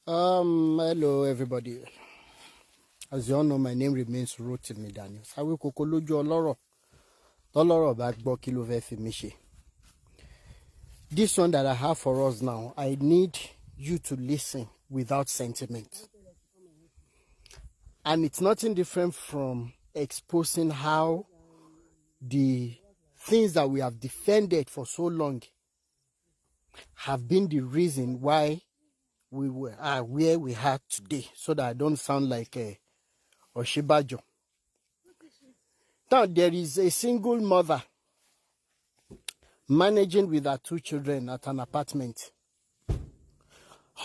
Hello everybody. As you all know, my name remains Rotimi Daniels. Awi koko lójú ọlọ́rọ̀. Tọ́lọ́rọ̀ bá gbọ́ kí ló fẹ́ fi mí ṣe. This one that I have for us now, I need you to listen without sentiment. And it's nothing different from exposing how the things that we have defended for so long have been the reason why we are where we are today, so that I don't sound like a Oshibajo. Now, there is a single mother managing with her 2 children at an apartment.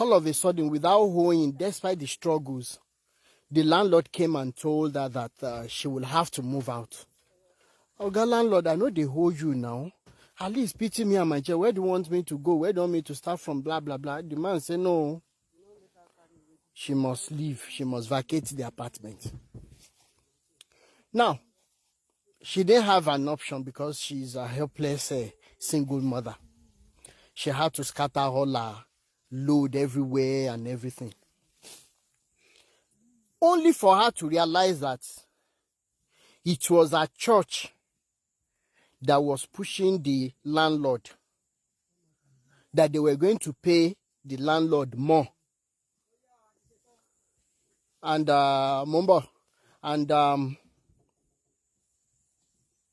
All of a sudden, without owing, despite the struggles, the landlord came and told her that she will have to move out. Oga landlord, I know they hold you now. At least pity me and my child. Where do you want me to go? Where do you want me to start from? Blah, blah, blah. The man said, no. She must leave. She must vacate the apartment. Now, she didn't have an option because she's a helpless single mother. She had to scatter all her load everywhere and everything. Only for her to realize that it was a church that was pushing the landlord, that they were going to pay the landlord more. And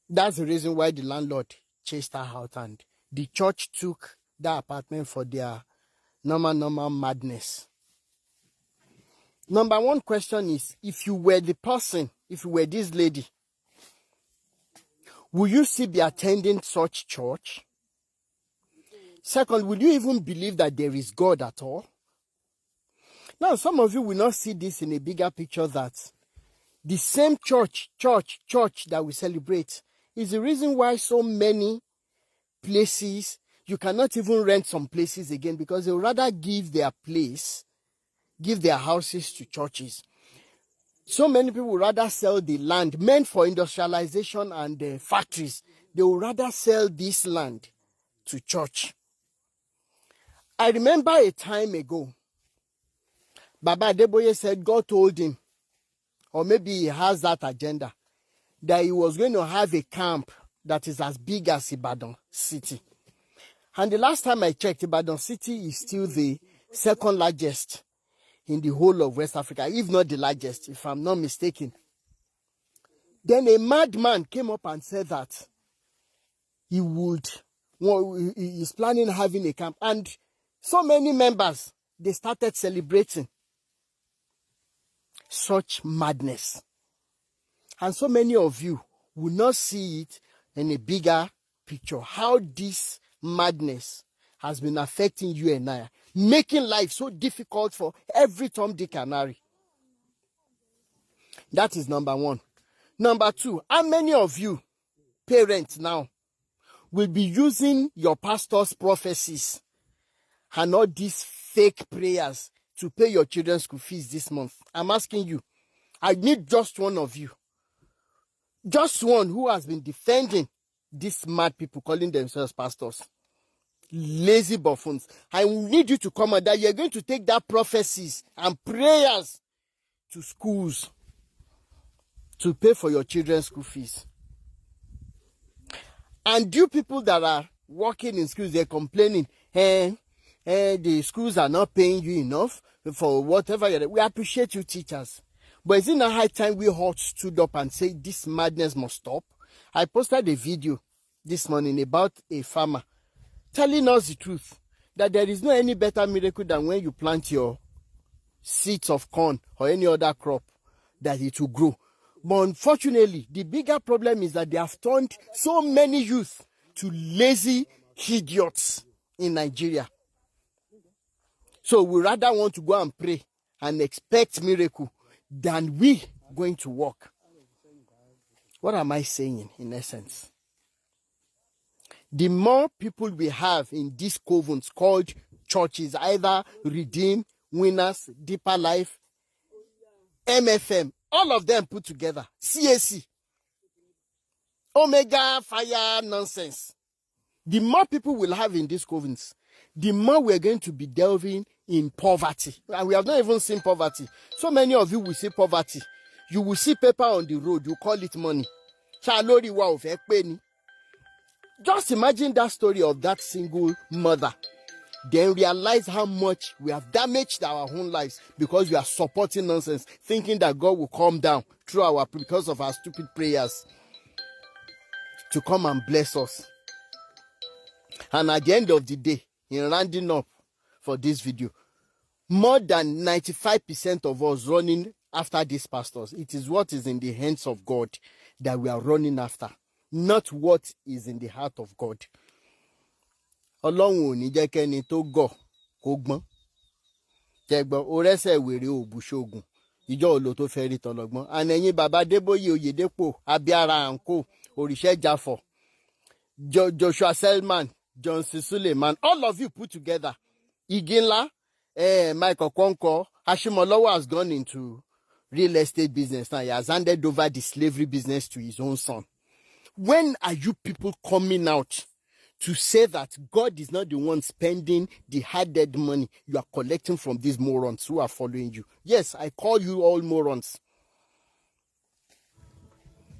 that's the reason why the landlord chased her out, and the church took that apartment for their normal madness. Number one question is, if you were the person, if you were this lady, will you still be attending such church? Second, will you even believe that there is God at all? Now, some of you will not see this in a bigger picture, that the same church that we celebrate is the reason why so many places, you cannot even rent some places again, because they would rather give their place, give their houses to churches. So many people would rather sell the land meant for industrialization and factories. They would rather sell this land to church. I remember a time ago, Baba Adeboye said God told him, or maybe he has that agenda, that he was going to have a camp that is as big as Ibadan City. And the last time I checked, Ibadan City is still the second largest in the whole of West Africa, if not the largest, if I'm not mistaken. Then a madman came up and said that he's planning having a camp. And so many members, they started celebrating such madness. And so many of you will not see it in a bigger picture, how this madness has been affecting you and I, making life so difficult for every Tom, Dick, and Harry. That is number one. Number two, how many of you, parents now, will be using your pastor's prophecies and all these fake prayers to pay your children's school fees this month? I'm asking you. I need just one of you. Just one who has been defending these mad people calling themselves pastors. Lazy buffoons. I need you to come out that you're going to take that prophecies and prayers to schools to pay for your children's school fees. And you people that are working in schools, they're complaining, the schools are not paying you enough for whatever you're doing. We appreciate you, teachers. But is it not high time we all stood up and say this madness must stop? I posted a video this morning about a farmer telling us the truth, that there is no any better miracle than when you plant your seeds of corn or any other crop, that it will grow. But unfortunately, the bigger problem is that they have turned so many youth to lazy idiots in Nigeria. So we rather want to go and pray and expect miracle than we going to work. What am I saying in essence? The more people we have in these covens called churches, either Redeem, Winners, Deeper Life, MFM, all of them put together, CAC, Omega, Fire, nonsense. The more people we'll have in these covens, the more we're going to be delving in poverty. And we have not even seen poverty. So many of you will see poverty. You will see paper on the road, you call it money. Just imagine that story of that single mother. Then realize how much we have damaged our own lives because we are supporting nonsense, thinking that God will come down because of our stupid prayers to come and bless us. And at the end of the day, in rounding up for this video, more than 95% of us running after these pastors, it is what is in the hands of God that we are running after, not what is in the heart of God. Ọlọ́run ò ní jẹ́ kẹ́ni tó gọ̀ kó gbọ́n. Jẹ́gbọ́n orẹ́sẹ̀ wèrè òbúṣogun ìjọ òlo tó fẹ́ rí tọlọ́gbọ́n. Ànẹ̀yìn bàbá Débóyè Oyèdépò Abíára Àǹkó Òrìṣẹ́ Jafọ̀ Joshua Selman Johnson Suleiman, all of you put together. Iginla, Michael Kwanko, Ashimolowo has gone into real estate business now. He has handed over the slavery business to his own son. When are you people coming out to say that God is not the one spending the hard-earned money you are collecting from these morons who are following you? Yes, I call you all morons.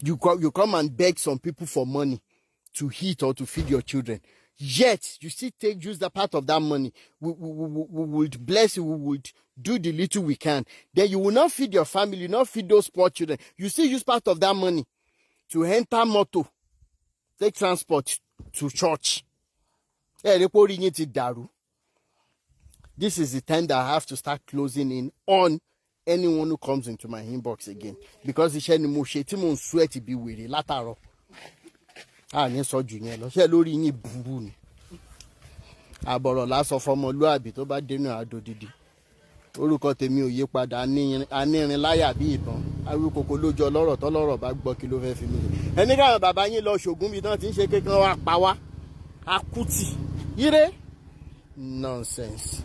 You come and beg some people for money to eat or to feed your children. Yet, you still use the part of that money. We would bless you, we would do the little we can. Then you will not feed your family, not feed those poor children. You still use part of that money to enter motor, take transport to church. This is the time that I have to start closing in on anyone who comes into my inbox again. Because the sheni mo she ti mo sweat be weary lataro. Ní sọ jù yẹn lọ. Ṣé lórí yín burú ni. Àbọ̀rọ̀ lásọ fọmọlúàbí tó bá dénú àdòdìdì. Orúkọ tèmi ò yí padà anírin láyà bí ìbọn. Awíkoko lójú ọlọ́rọ̀ tọ́lọ́rọ̀ bá gbọ́ kí ló fẹ́ fi mí. Ẹni káwọn bàbá yín lọ ṣògùn bí tán ti ń ṣe kékeré wá pa wá. Akútì. Ire? Nonsense.